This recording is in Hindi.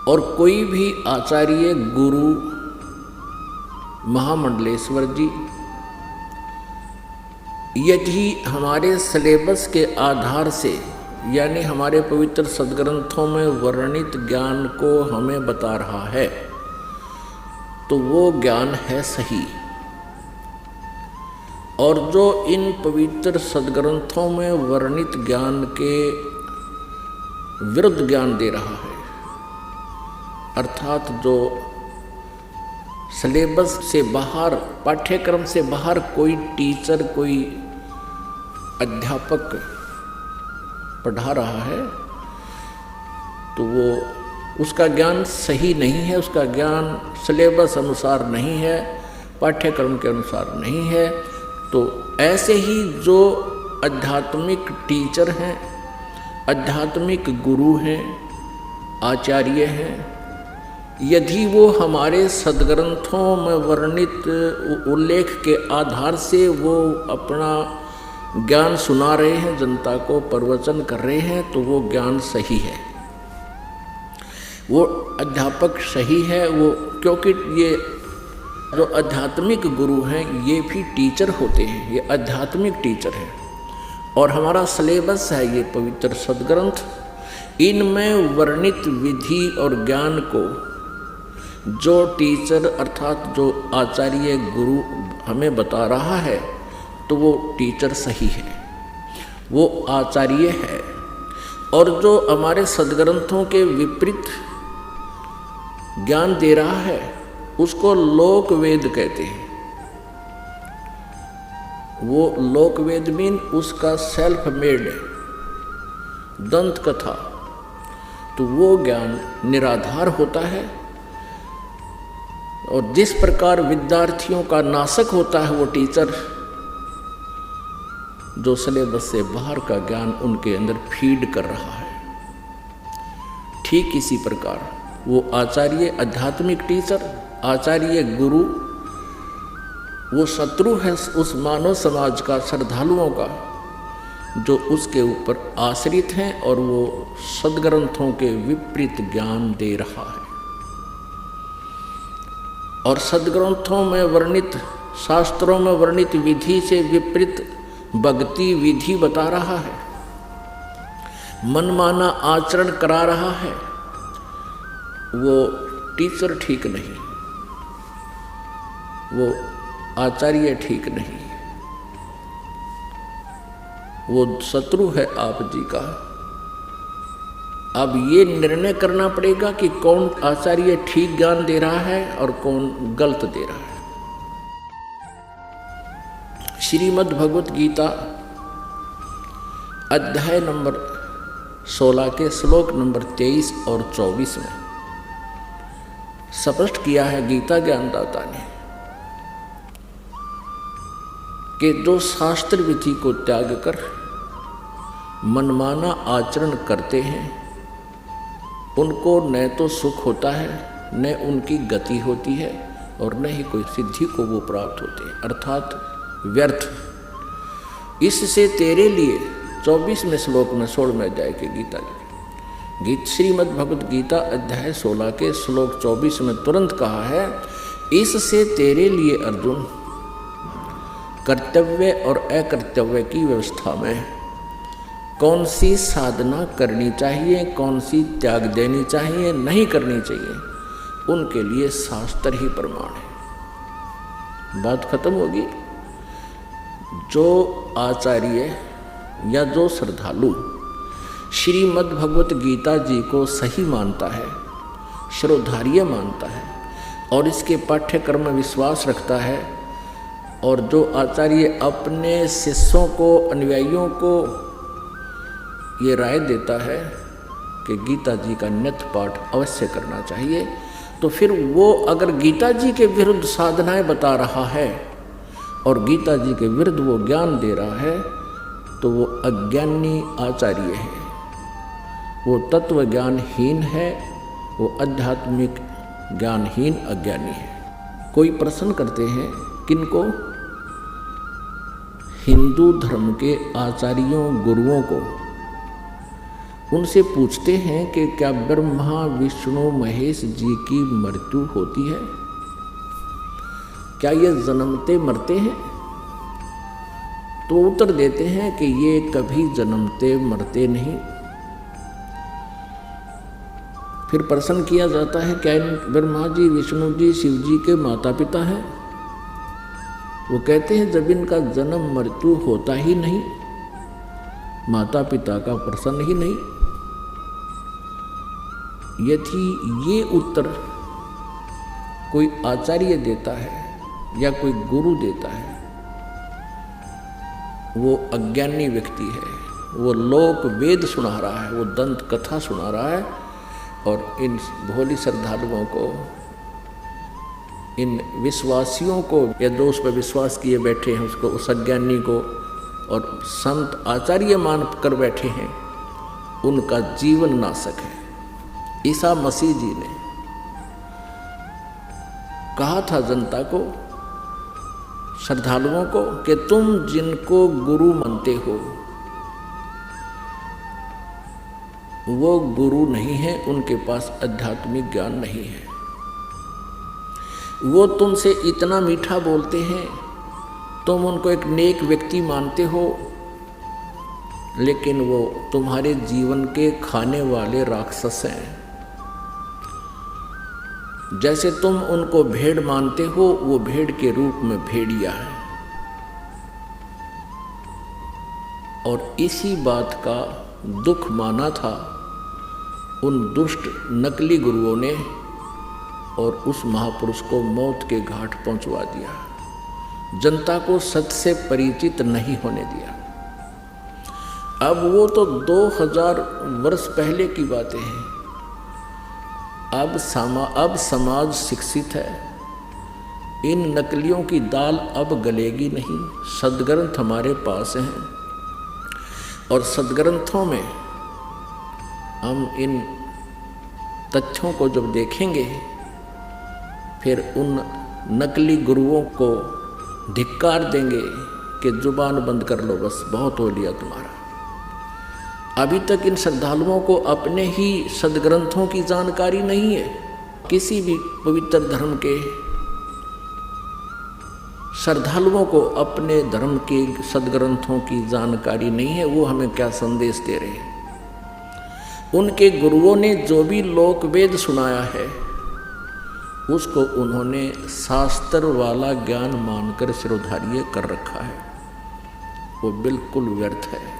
और कोई भी आचार्य गुरु महामंडलेश्वर जी यदि हमारे सिलेबस के आधार से यानी हमारे पवित्र सद्ग्रंथों में वर्णित ज्ञान को हमें बता रहा है तो वो ज्ञान है सही। और जो इन पवित्र सद्ग्रंथों में वर्णित ज्ञान के विरुद्ध ज्ञान दे रहा है, अर्थात जो सिलेबस से बाहर, पाठ्यक्रम से बाहर कोई टीचर, कोई अध्यापक पढ़ा रहा है, तो वो उसका ज्ञान सही नहीं है, उसका ज्ञान सिलेबस अनुसार नहीं है, पाठ्यक्रम के अनुसार नहीं है। तो ऐसे ही जो आध्यात्मिक टीचर हैं, आध्यात्मिक गुरु हैं, आचार्य हैं, यदि वो हमारे सद्ग्रंथों में वर्णित उल्लेख के आधार से वो अपना ज्ञान सुना रहे हैं, जनता को प्रवचन कर रहे हैं, तो वो ज्ञान सही है, वो अध्यापक सही है। वो क्योंकि ये जो आध्यात्मिक गुरु हैं ये भी टीचर होते हैं, ये आध्यात्मिक टीचर हैं। और हमारा सिलेबस है ये पवित्र सद्ग्रंथ, इनमें वर्णित विधि और ज्ञान को जो टीचर अर्थात जो आचार्य गुरु हमें बता रहा है तो वो टीचर सही है, वो आचार्य है। और जो हमारे सद्ग्रंथों के विपरीत ज्ञान दे रहा है उसको लोक वेद कहते हैं। वो लोक वेद मीन उसका सेल्फ मेड दंत कथा, तो वो ज्ञान निराधार होता है। और जिस प्रकार विद्यार्थियों का नाशक होता है वो टीचर जो सिलेबस से बाहर का ज्ञान उनके अंदर फीड कर रहा है, ठीक इसी प्रकार वो आचार्य आध्यात्मिक टीचर, आचार्य गुरु, वो शत्रु है उस मानव समाज का, श्रद्धालुओं का, जो उसके ऊपर आश्रित हैं और वो सद्ग्रंथों के विपरीत ज्ञान दे रहा है। और सद्ग्रंथों में वर्णित, शास्त्रों में वर्णित विधि से विपरीत भक्ति विधि बता रहा है, मनमाना आचरण करा रहा है, वो टीचर ठीक नहीं, वो आचार्य ठीक नहीं, वो शत्रु है आप जी का। अब ये निर्णय करना पड़ेगा कि कौन आचार्य ठीक ज्ञान दे रहा है और कौन गलत दे रहा है। श्रीमद् भगवत गीता अध्याय नंबर 16 के श्लोक नंबर 23 और 24 में स्पष्ट किया है गीता ज्ञानदाता ने कि जो शास्त्र विधि को त्याग कर मनमाना आचरण करते हैं उनको न तो सुख होता है, न उनकी गति होती है और न ही कोई सिद्धि को वो प्राप्त होते हैं, अर्थात व्यर्थ। इससे तेरे लिए 24वें श्लोक में 16वें अध्याय के गीता श्रीमद् भगवत गीता अध्याय 16 के श्लोक 24 में तुरंत कहा है, इससे तेरे लिए अर्जुन कर्तव्य और अकर्तव्य की व्यवस्था में कौन सी साधना करनी चाहिए, कौन सी त्याग देनी चाहिए, नहीं करनी चाहिए, उनके लिए शास्त्र ही प्रमाण है। बात खत्म होगी। जो आचार्य या जो श्रद्धालु श्रीमद् भगवत गीता जी को सही मानता है, श्रोधार्य मानता है और इसके पाठ्यक्रम में विश्वास रखता है, और जो आचार्य अपने शिष्यों को, अनुयायियों को ये राय देता है कि गीता जी का नित्य पाठ अवश्य करना चाहिए, तो फिर वो अगर गीता जी के विरुद्ध साधनाएं बता रहा है और गीता जी के विरुद्ध वो ज्ञान दे रहा है तो वो अज्ञानी आचार्य है, वो तत्व ज्ञानहीन है, वो आध्यात्मिक ज्ञानहीन अज्ञानी है। कोई प्रश्न करते हैं किनको? हिंदू धर्म के आचार्यों, गुरुओं को उनसे पूछते हैं कि क्या ब्रह्मा विष्णु महेश जी की मृत्यु होती है? क्या ये जन्मते मरते हैं? तो उत्तर देते हैं कि ये कभी जन्मते मरते नहीं। फिर प्रश्न किया जाता है क्या ब्रह्मा जी विष्णु जी शिव जी के माता पिता हैं? वो कहते हैं जब इनका जन्म मृत्यु होता ही नहीं, माता पिता का प्रश्न ही नहीं। यदि ये उत्तर कोई आचार्य देता है या कोई गुरु देता है, वो अज्ञानी व्यक्ति है, वो लोक वेद सुना रहा है, वो दंत कथा सुना रहा है और इन भोली श्रद्धालुओं को, इन विश्वासियों को, या जो उस पर विश्वास किए बैठे हैं उसको, उस अज्ञानी को और संत आचार्य मान कर बैठे हैं, उनका जीवन नाशक है। ईसा मसीह जी ने कहा था जनता को, श्रद्धालुओं को, कि तुम जिनको गुरु मानते हो वो गुरु नहीं है, उनके पास आध्यात्मिक ज्ञान नहीं है। वो तुमसे इतना मीठा बोलते हैं, तुम उनको एक नेक व्यक्ति मानते हो, लेकिन वो तुम्हारे जीवन के खाने वाले राक्षस हैं। जैसे तुम उनको भेड़ मानते हो, वो भेड़ के रूप में भेड़िया है। और इसी बात का दुख माना था उन दुष्ट नकली गुरुओं ने और उस महापुरुष को मौत के घाट पहुंचवा दिया, जनता को सत्य से परिचित नहीं होने दिया। अब वो तो 2000 वर्ष पहले की बातें हैं। अब समाज शिक्षित है, इन नकलियों की दाल अब गलेगी नहीं। सदग्रंथ हमारे पास हैं और सदग्रंथों में हम इन तथ्यों को जब देखेंगे, फिर उन नकली गुरुओं को धिक्कार देंगे कि जुबान बंद कर लो, बस बहुत हो लिया तुम्हारा। अभी तक इन श्रद्धालुओं को अपने ही सदग्रंथों की जानकारी नहीं है। किसी भी पवित्र धर्म के श्रद्धालुओं को अपने धर्म के सदग्रंथों की जानकारी नहीं है। वो हमें क्या संदेश दे रहे हैं? उनके गुरुओं ने जो भी लोक वेद सुनाया है, उसको उन्होंने शास्त्र वाला ज्ञान मानकर सिरोधार्य कर रखा है। वो बिल्कुल व्यर्थ है।